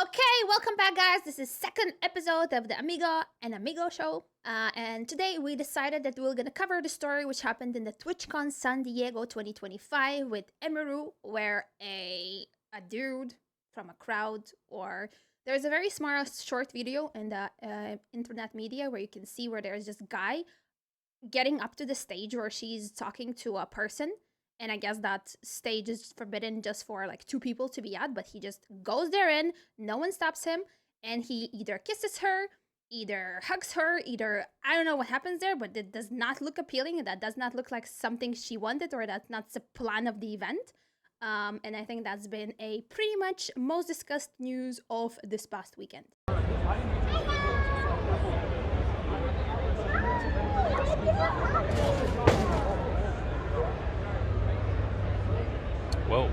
Okay, welcome back, guys. This is second episode of the Amiga and Amigo show. And today we decided that we're going to cover the story which happened in the Twitchcon San Diego 2025 with Emiru, where a dude from a crowd, or there's a very smart short video in the internet media where you can see where there's this guy getting up to the stage where she's talking to a person. And I guess that stage is forbidden just for like two people to be at, but he just goes there in, no one stops him, and he either kisses her, either hugs her, either I don't know what happens there, but it does not look appealing, and that does not look like something she wanted, or that's not the plan of the event. And I think that's been a pretty much most discussed news of this past weekend. Whoa.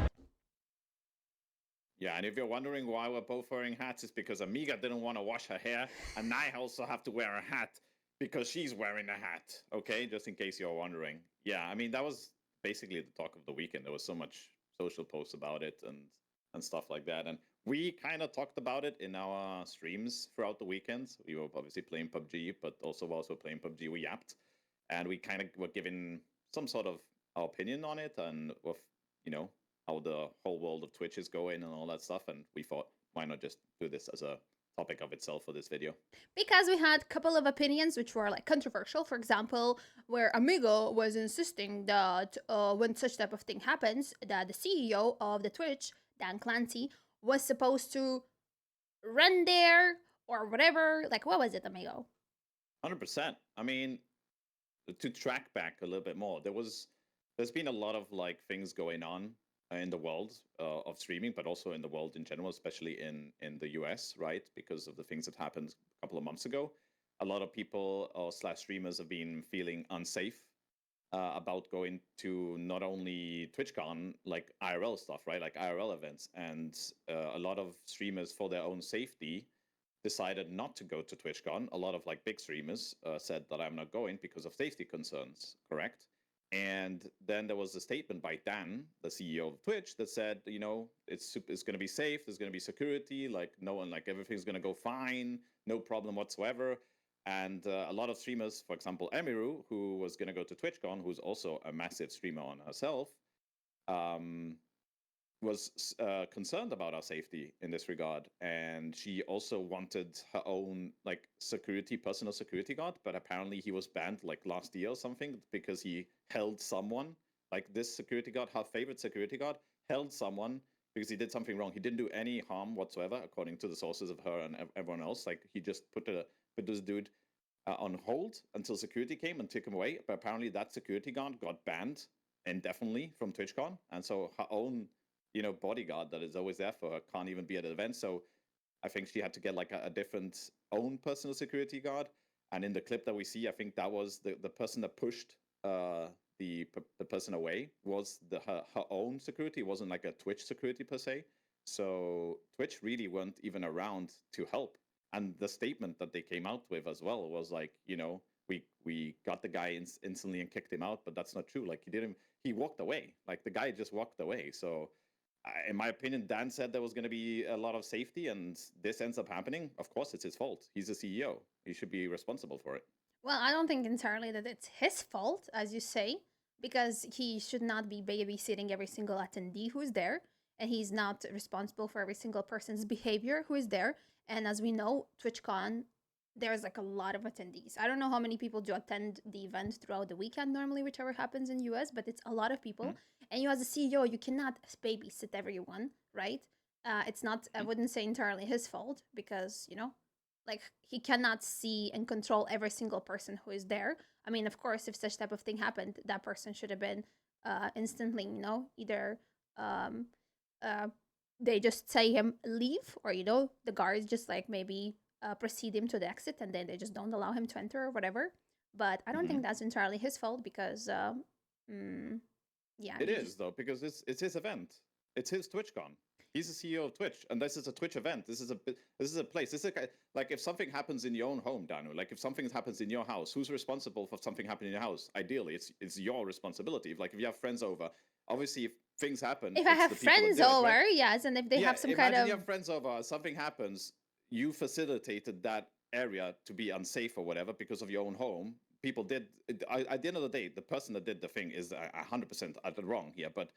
Yeah, and if you're wondering why we're both wearing hats, it's because Amiga didn't want to wash her hair, and I also have to wear a hat because she's wearing a hat, okay? Just in case you're wondering. Yeah, I mean, that was basically the talk of the weekend. There was so much social posts about it and stuff like that. And we kind of talked about it in our streams throughout the weekend. We were obviously playing PUBG, but also whilst we're playing PUBG, we yapped. And we kind of were giving some sort of our opinion on it and with, how the whole world of Twitch is going and all that stuff, and we thought, why not just do this as a topic of itself for this video? Because we had a couple of opinions which were like controversial. For example, where Amigo was insisting that when such type of thing happens, that the CEO of the Twitch, Dan Clancy, was supposed to run there or whatever. Like, what was it, Amigo? 100%. I mean, to track back a little bit more, there's been a lot of like things going on in the world of streaming, but also in the world in general, especially in the US, right? Because of the things that happened a couple of months ago. A lot of people or / streamers have been feeling unsafe about going to not only TwitchCon, like IRL stuff, right? Like IRL events. And a lot of streamers, for their own safety, decided not to go to TwitchCon. A lot of like big streamers said that I'm not going because of safety concerns, correct? And then there was a statement by Dan, the CEO of Twitch, that said, it's going to be safe. There's going to be security. Like everything's going to go fine. No problem whatsoever. And a lot of streamers, for example, Emiru, who was going to go to TwitchCon, who's also a massive streamer on herself, was concerned about our safety in this regard. And she also wanted her own like personal security guard, but apparently he was banned like last year or something because he held someone, like this security guard, her favorite security guard, held someone because he did something wrong. He didn't do any harm whatsoever, according to the sources of her and everyone else. Like he just put this dude on hold until security came and took him away. But apparently that security guard got banned indefinitely from TwitchCon. And so her own bodyguard that is always there for her can't even be at an event. So I think she had to get like a different own personal security guard. And in the clip that we see, I think that was the person that pushed the person away was her own security. It wasn't like a Twitch security per se. So Twitch really weren't even around to help. And the statement that they came out with as well was like, we got the guy instantly and kicked him out, but that's not true. Like he walked away. Like the guy just walked away. So in my opinion, Dan said there was going to be a lot of safety, and this ends up happening. Of course, it's his fault. He's a CEO. He should be responsible for it. Well, I don't think entirely that it's his fault, as you say, because he should not be babysitting every single attendee who is there, and he's not responsible for every single person's behavior who is there. And as we know, TwitchCon, there's like a lot of attendees. I don't know how many people do attend the event throughout the weekend normally, whichever happens in US, but it's a lot of people. Mm-hmm. And you as a CEO, you cannot babysit everyone, right? It's not, I wouldn't say entirely his fault because, like he cannot see and control every single person who is there. I mean, of course, if such type of thing happened, that person should have been instantly, either they just say him leave, or, the guards just like maybe precede him to the exit, and then they just don't allow him to enter or whatever. But I don't think that's entirely his fault because, yeah. It is, though, because it's his event. It's his TwitchCon. He's the CEO of Twitch, and this is a Twitch event. This is a place. This is like if something happens in your own home, Danu. Like if something happens in your house, who's responsible for something happening in your house? Ideally, it's your responsibility. Like if you have friends over, obviously, if things happen, If I it's have the people that friends did it, right? over, yes, and if they Yeah, have some kind imagine you of have friends over, something happens, you facilitated that area to be unsafe or whatever because of your own home. People did, at the end of the day, the person that did the thing is 100% wrong here, but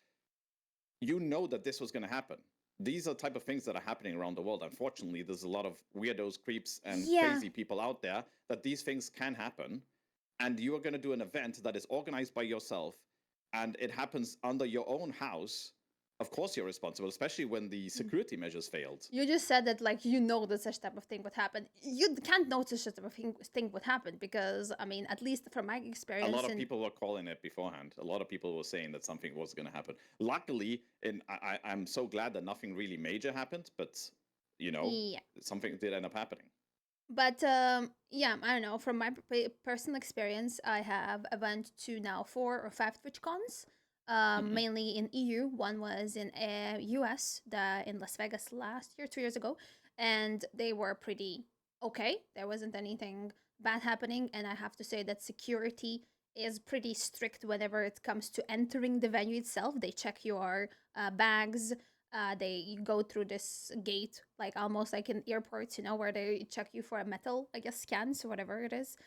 you know that this was going to happen. These are type of things that are happening around the world. Unfortunately, there's a lot of weirdos, creeps, and yeah. crazy people out there that these things can happen. And you are going to do an event that is organized by yourself and it happens under your own house. Of course, you're responsible, especially when the security measures failed. You just said that like you know that such type of thing would happen. You can't know such type of thing would happen because I mean, at least from my A experience, lot of and people were calling it beforehand. A lot of people were saying that something was going to happen. Luckily, I'm so glad that nothing really major happened, but you know, yeah. something did end up happening. But yeah, I don't know. From my personal experience, I have went to now 4 or 5 TwitchCons, Mm-hmm. mainly in EU. One was in US, in Las Vegas last year, 2 years ago, and they were pretty okay. There wasn't anything bad happening, and I have to say that security is pretty strict whenever it comes to entering the venue itself. They check your bags, they go through this gate, like almost like in airports, where they check you for a metal, I guess, scans or whatever it is.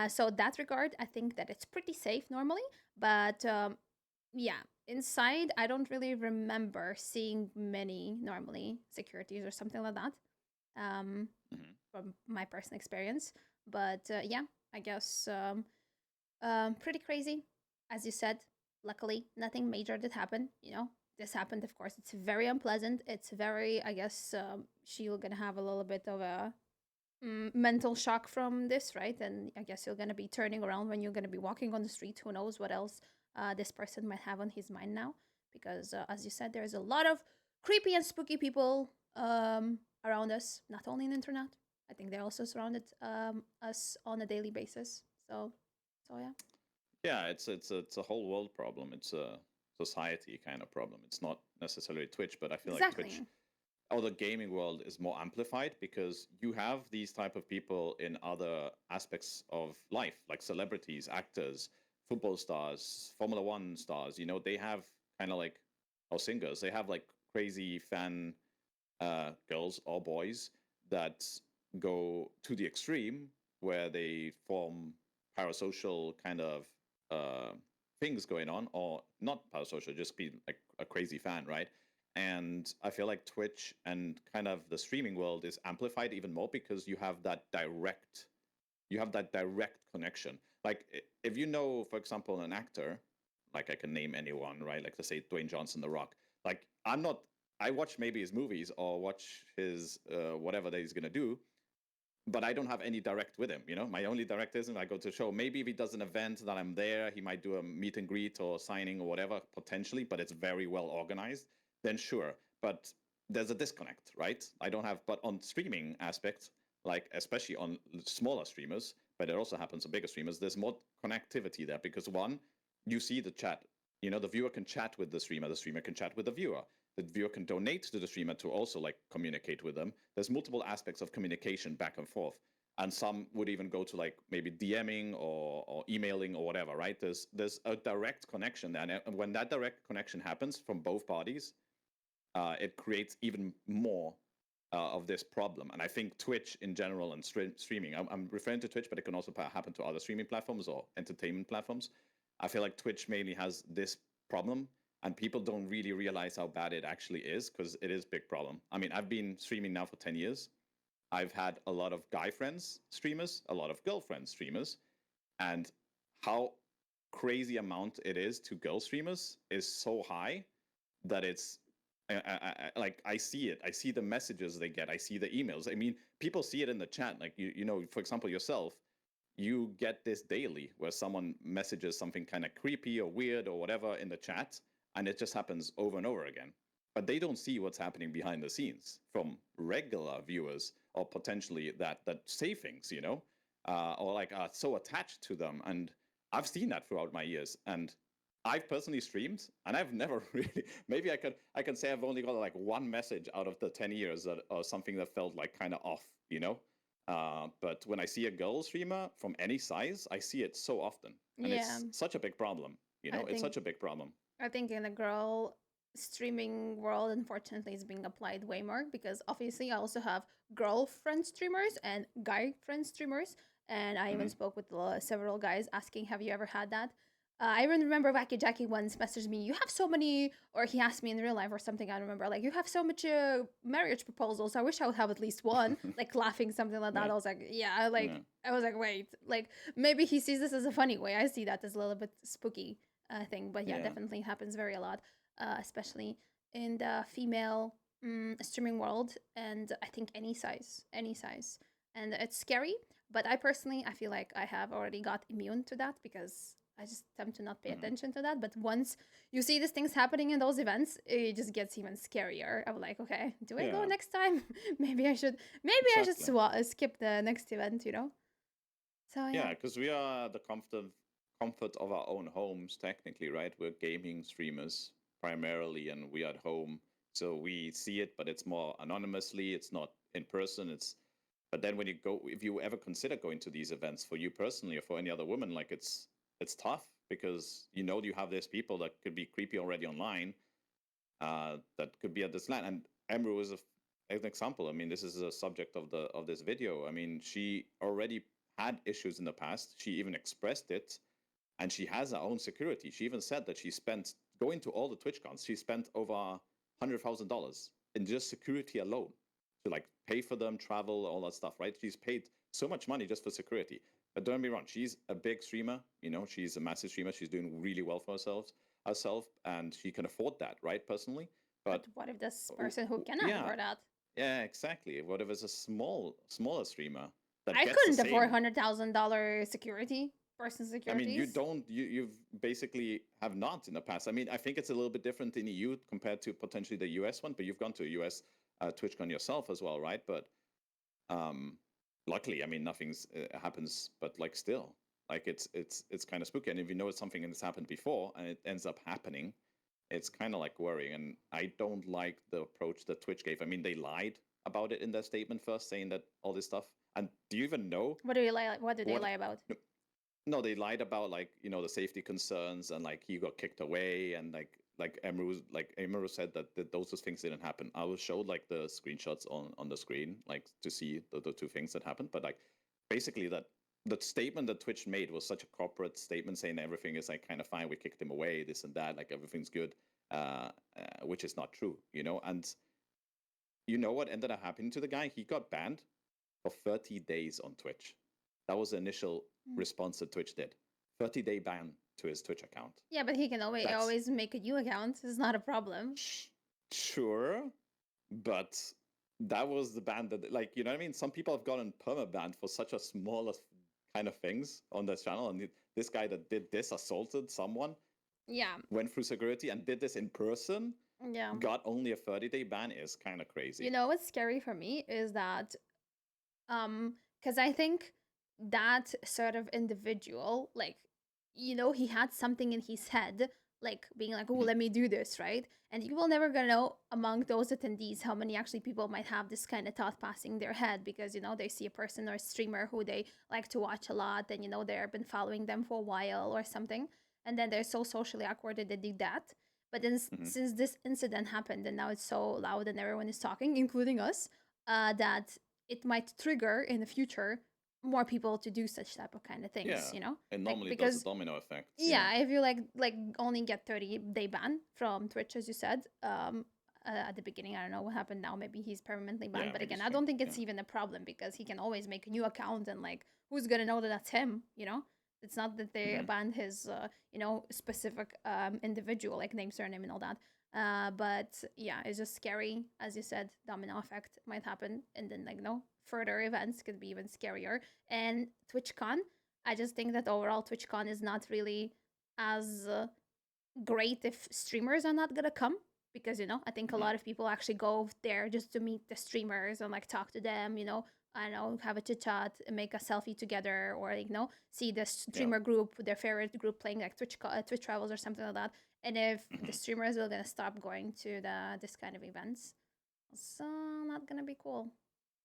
So that regard, I think that it's pretty safe normally. But yeah, inside, I don't really remember seeing many normally securities or something like that. Mm-hmm. From my personal experience. But yeah, I guess pretty crazy, as you said. Luckily, nothing major did happen. This happened. Of course, it's very unpleasant. It's very, I guess, she's gonna have a little bit of a mental shock from this, right? And I guess you're gonna be turning around when you're gonna be walking on the street. Who knows what else this person might have on his mind now? Because, as you said, there's a lot of creepy and spooky people around us, not only on the internet. I think they also surrounded us on a daily basis. So yeah. Yeah, it's a whole world problem. It's a society kind of problem. It's not necessarily Twitch, but I feel like Twitch Exactly. or the gaming world is more amplified because you have these type of people in other aspects of life, like celebrities, actors, football stars, Formula One stars. They have kind of like or singers. They have like crazy fan girls or boys that go to the extreme where they form parasocial kind of uh, things going on, or not parasocial, just be like a crazy fan, right? And I feel like Twitch and kind of the streaming world is amplified even more because you have that direct connection. Like if you know, for example, an actor, like I can name anyone, right? Like let's say Dwayne Johnson, The Rock. Like I watch maybe his movies or watch his whatever that he's gonna do, but I don't have any direct with him. My only direct is I go to a show. Maybe if he does an event that I'm there, he might do a meet and greet or signing or whatever potentially, but it's very well organized. Then sure, but there's a disconnect, right? I don't have, but on streaming aspects, like especially on smaller streamers, but it also happens on bigger streamers. There's more connectivity there because one, you see the chat. The viewer can chat with the streamer can chat with the viewer. The viewer can donate to the streamer to also like communicate with them. There's multiple aspects of communication back and forth, and some would even go to like maybe DMing or emailing or whatever, right? There's a direct connection there, and when that direct connection happens from both parties, it creates even more of this problem. And I think Twitch in general and streaming, I'm referring to Twitch, but it can also happen to other streaming platforms or entertainment platforms. I feel like Twitch mainly has this problem, and people don't really realize how bad it actually is because it is a big problem. I mean, I've been streaming now for 10 years. I've had a lot of guy friends streamers, a lot of girlfriend streamers, and how crazy amount it is to girl streamers is so high that it's like I see it. I see the messages they get. I see the emails. I mean, people see it in the chat. Like for example, yourself, you get this daily where someone messages something kind of creepy or weird or whatever in the chat, and it just happens over and over again. But they don't see what's happening behind the scenes from regular viewers or potentially that say things, or like are so attached to them. And I've seen that throughout my years, and I've personally streamed, and I've never really. Maybe I can say I've only got like one message out of the 10 years that or something that felt like kind of off. But when I see a girl streamer from any size, I see it so often, and Yeah, it's such a big problem. I It's think such a big problem. I think in the girl streaming world, unfortunately, is being applied way more because obviously I also have girlfriend streamers and guy friend streamers, and I even Hmm. spoke with several guys asking, "Have you ever had that?" I even remember Wacky Jackie once messaged me, "You have so many," or he asked me in real life or something. I remember like, "You have so much marriage proposals. I wish I would have at least one." Like laughing something like that. Yeah. I was like, "Yeah," Yeah. like I was like, "Wait," like maybe he sees this as a funny way. I see that as a little bit spooky thing. But yeah, Yeah. definitely happens very a lot, especially in the female streaming world. And I think any size, any size. And it's scary. But I personally, I feel like I have already got immune to that because I just tend to not pay Hmm. attention to that. But once you see these things happening in those events, it just gets even scarier. I'm like, okay, do I go Yeah. next time? maybe I should. Maybe I should Exactly. skip the next event. So yeah. Yeah, because we are the comfort of our own homes, technically, right? We're gaming streamers primarily, and we are at home, so we see it, but it's more anonymously. It's not in person. But then when you go, if you ever consider going to these events for you personally or for any other woman, like it's tough because you have these people that could be creepy already online, that could be at this land. And Emru is an example. I mean, this is a subject of this video. I mean, she already had issues in the past. She even expressed it, and she has her own security. She even said that she spent going to all the TwitchCons. She spent over $100,000 in just security alone to like pay for them, travel, all that stuff. Right? She's paid so much money just for security. But don't be wrong, she's a big streamer. She's a massive streamer. She's doing really well for herself, and she can afford that, right? Personally, But but what if this person who cannot yeah, afford that? yeah, exactly. What if it's a smaller streamer that I gets the couldn't afford same? $100,000 security, person I mean, you securities. don't, you've basically have not in the past. I mean, I think it's a little bit different in EU compared to potentially the US one, but you've gone to a US TwitchCon yourself as well, right? But um, luckily, I mean, nothing's happens, but like still, like it's kind of spooky. And if you know it's something that's happened before and it ends up happening, it's kind of like worrying. And I don't like the approach that Twitch gave. I mean, they lied about it in their statement first, saying that all this stuff. And do you even know What do you lie? What do they what? lie about? No, they lied about like the safety concerns and like he got kicked away and like Emru said that those things didn't happen. I will show like the screenshots on the screen like to see the two things that happened, but like basically that the statement that Twitch made was such a corporate statement saying everything is like kind of fine. We kicked him away, this and that, like everything's good, which is not true, And you know what ended up happening to the guy? He got banned for 30 days on Twitch. That was the initial Mm. response that Twitch did. 30-day ban to his Twitch account. Yeah, but he can always That's always make a new account. It's not a problem. sure, but that was the ban that, like, you know what I mean? Some people have gotten perma banned for such a small kind of things on this channel, and this guy that did this assaulted someone, Yeah, went through security and did this in person, yeah. got only a 30-day ban is kind of crazy. What's scary for me is that because I think that sort of individual, like, he had something in his head, like being like, oh, Mhm. let me do this, right? And you will never gonna know among those attendees how many actually people might have this kind of thought passing their head because they see a person or a streamer who they like to watch a lot, and they've been following them for a while or something, and then they're so socially awkward that they do that. But then Mhm. since this incident happened and now it's so loud and everyone is talking, including us, that it might trigger in the future more people to do such type of kind of things, Yeah, it like normally does a because domino effect. Yeah. yeah, if you like only get 30-day ban from Twitch as you said, at the beginning. I don't know what happened now, maybe he's permanently banned, Yeah, but maybe again, it's I don't think yeah. it's even a problem because he can always make a new account, and like who's gonna know that that's him. It's not that they Mhm. banned his specific individual, like name, surname, and all that. But yeah, it's just scary. As you said, domino effect might happen, and then like no further events could be even scarier. And TwitchCon, I just think that overall TwitchCon is not really as great if streamers are not gonna come because I think a Mhm. lot of people actually go there just to meet the streamers and like talk to them. I don't know, have a chit chat, make a selfie together, or see the Yeah. streamer group, their favorite group playing like Twitch travels or something like that. And if the Mhm. streamers are gonna stop going to this kind of events, it's not gonna be cool.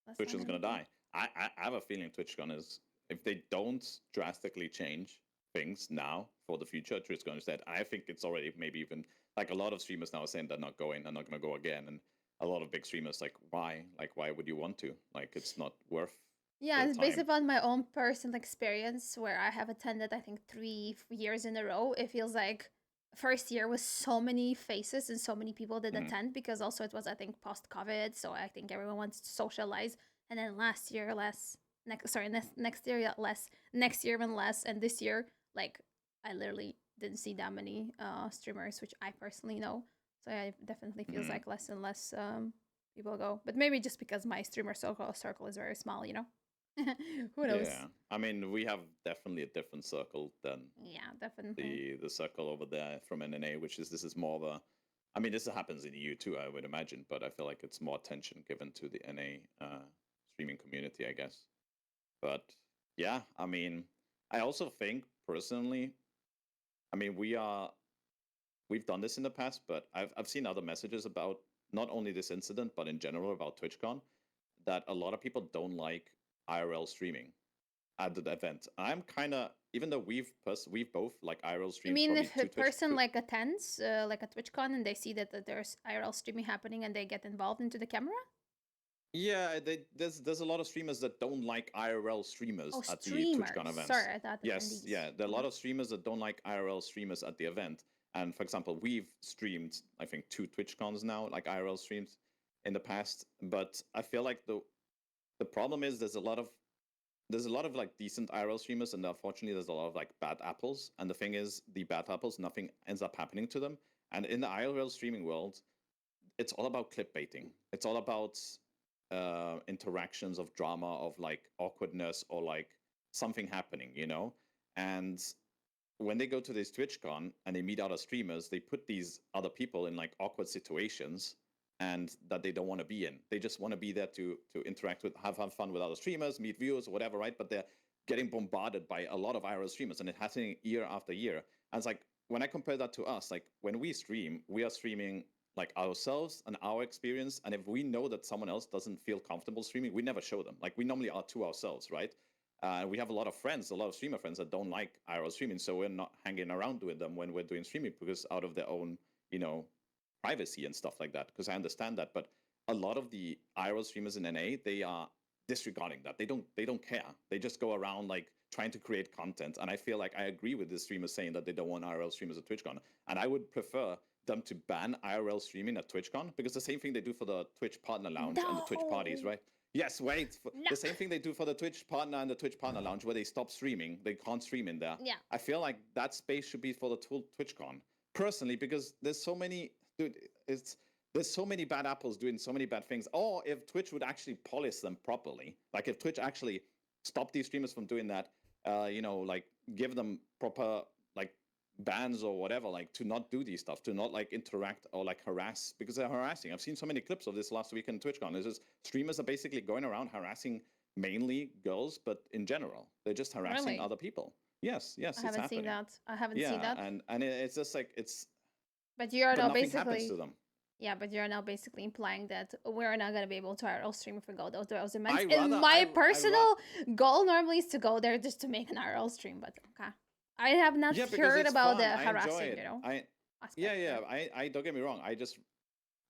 That's Twitch not is gonna be gonna cool. die. I have a feeling TwitchCon is, if they don't drastically change, things now for the future. Twitchcon instead. I think it's already maybe even like a lot of streamers now are saying they're not going, they're not going to go again, and a lot of big streamers like why? Like why would you want to? Like it's not worth Yeah, the it's based time. upon my own personal experience where I have attended, I think, 3 years in a row. It feels like first year was so many faces and so many people did Mhm. attend because also it was, I think, post-COVID. So I think everyone wants to socialize. And then last year, less. Next year, yeah, less. Next year, even less. And this year, like, I literally didn't see that many streamers, which I personally know. So yeah, it definitely feels Mhm. like less and less people go. But maybe just because my streamer circle is very small, you know? Who knows? Yeah, I mean, we have definitely a different circle than Yeah, definitely. the circle over there from NNA, which is this is more of a. I mean, this happens in EU too, I would imagine, but I feel like it's more attention given to the NA streaming community, I guess. But yeah, I mean, I also think personally, I mean, we've done this in the past, but I've seen other messages about not only this incident, but in general about TwitchCon, that a lot of people don't like IRL streaming at the event. I'm kind of, even though we've both like IRL You streamed mean probably if a two Twitch. person like attends like a TwitchCon and they see that there's IRL streaming happening and they get involved into the camera? Yeah, there's a lot of streamers that don't like IRL streamers Oh, at the TwitchCon streamers. events. Sorry, I thought Yes, attendees. yeah, there are a Okay. lot of streamers that don't like IRL streamers at the event. And for example, we've streamed I think 2 TwitchCons now, like IRL streams in the past. But I feel like the problem is there's a lot of like decent IRL streamers, and unfortunately there's a lot of like bad apples. And the thing is, the bad apples, nothing ends up happening to them. And in the IRL streaming world, it's all about clickbaiting. It's all about interactions of drama, of like awkwardness, or like something happening, you know. And when they go to this TwitchCon and they meet other streamers, they put these other people in like awkward situations and that they don't want to be in. They just want to be there to interact with, have fun with other streamers, meet viewers, or whatever, right? But they're getting bombarded by a lot of IRL streamers, and it happening year after year. And it's like when I compare that to us, like when we stream, we are streaming like ourselves and our experience. And if we know that someone else doesn't feel comfortable streaming, we never show them. Like we normally are to ourselves, right? We have a lot of friends, a lot of streamer friends that don't like IRL streaming, so we're not hanging around with them when we're doing streaming because out of their own, you know, privacy and stuff like that. Because I understand that, but a lot of the IRL streamers in NA, they are disregarding that. They don't care. They just go around like trying to create content. And I feel like I agree with the streamers saying that they don't want IRL streamers at TwitchCon. And I would prefer them to ban IRL streaming at TwitchCon because the same thing they do for the Twitch Partner Lounge and the Twitch parties, No. right? Yes, wait. No. The same thing they do for the Twitch Partner and the Twitch Partner Lounge, where they stop streaming, they can't stream in there. Yeah. I feel like that space should be for the TwitchCon personally, because there's so many, dude. There's so many bad apples doing so many bad things. Or if Twitch would actually polish them properly, like if Twitch actually stopped these streamers from doing that, like give them proper like bans or whatever, like to not do these stuff, to not like interact or like harass, because they're harassing. I've seen so many clips of this last week in TwitchCon. It's just streamers are basically going around harassing mainly girls, but in general, they're just harassing Really? other people. Yes, I it's haven't seen happening. that. I haven't seen Yeah, that. and it's just like But you're but now nothing happens to basically them. yeah, but you're now basically implying that we're not gonna be able to IRL stream if we go to those events. I And rather my I personal goal normally is to go there just to make an IRL stream, but okay. I have not Yeah, because heard it's about fun. the I enjoy harassing, it. aspect there. I don't get me wrong. I just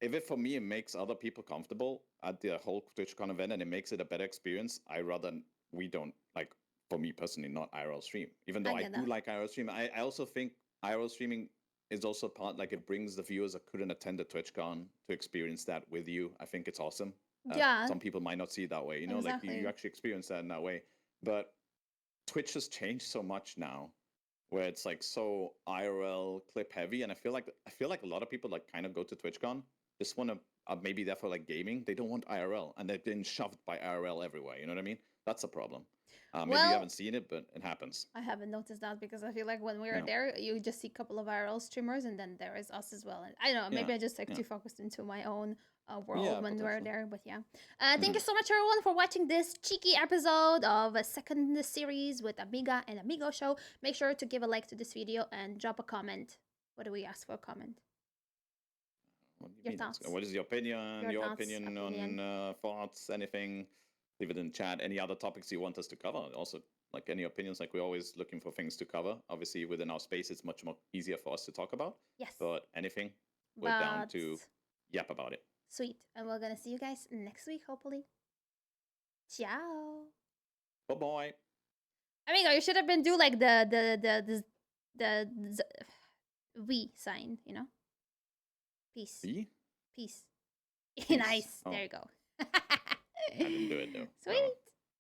if it for me it makes other people comfortable at the whole TwitchCon event and it makes it a better experience, I rather we don't like for me personally not IRL stream. Even though I I get do that. like IRL stream, I also think IRL streaming is also part like it brings the viewers that couldn't attend the TwitchCon to experience that with you. I think it's awesome. Yeah, Some people might not see it that way, like you exactly. actually experience that in that way. But Twitch has changed so much now where it's like so IRL clip heavy, and I feel like a lot of people like kind of go to TwitchCon just want to maybe there for like gaming. They don't want IRL, and they've been shoved by IRL everywhere. You know what I mean? That's a problem. Maybe you Well, haven't seen it, but it happens. I haven't noticed that because I feel like when we were Yeah, there, you just see a couple of IRL streamers, and then there is us as well. And I don't know, yeah, maybe I just like yeah, too focused into my own world yeah, when we were potentially. there. But yeah, thank Hmm. you so much everyone for watching this cheeky episode of a second series with Amiga and Amigo show. Make sure to give a like to this video and drop a comment. What do we ask for a comment? What do you Your mean? thoughts. What is your opinion? Your Your thoughts, opinion opinion. on thoughts? Anything? leave it in chat. Any other topics you want us to cover? Also, like any opinions, like we're always looking for things to cover. Obviously, within our space, it's much more easier for us to talk about. Yes. But anything, we're down to yap about it. Sweet. And we're gonna see you guys next week, hopefully. Ciao. Bye-bye. Amigo, you should have been do like the V sign, you know? Peace. V? Peace. Peace. Nice. Oh. There you go. I didn't do it though. Sweet.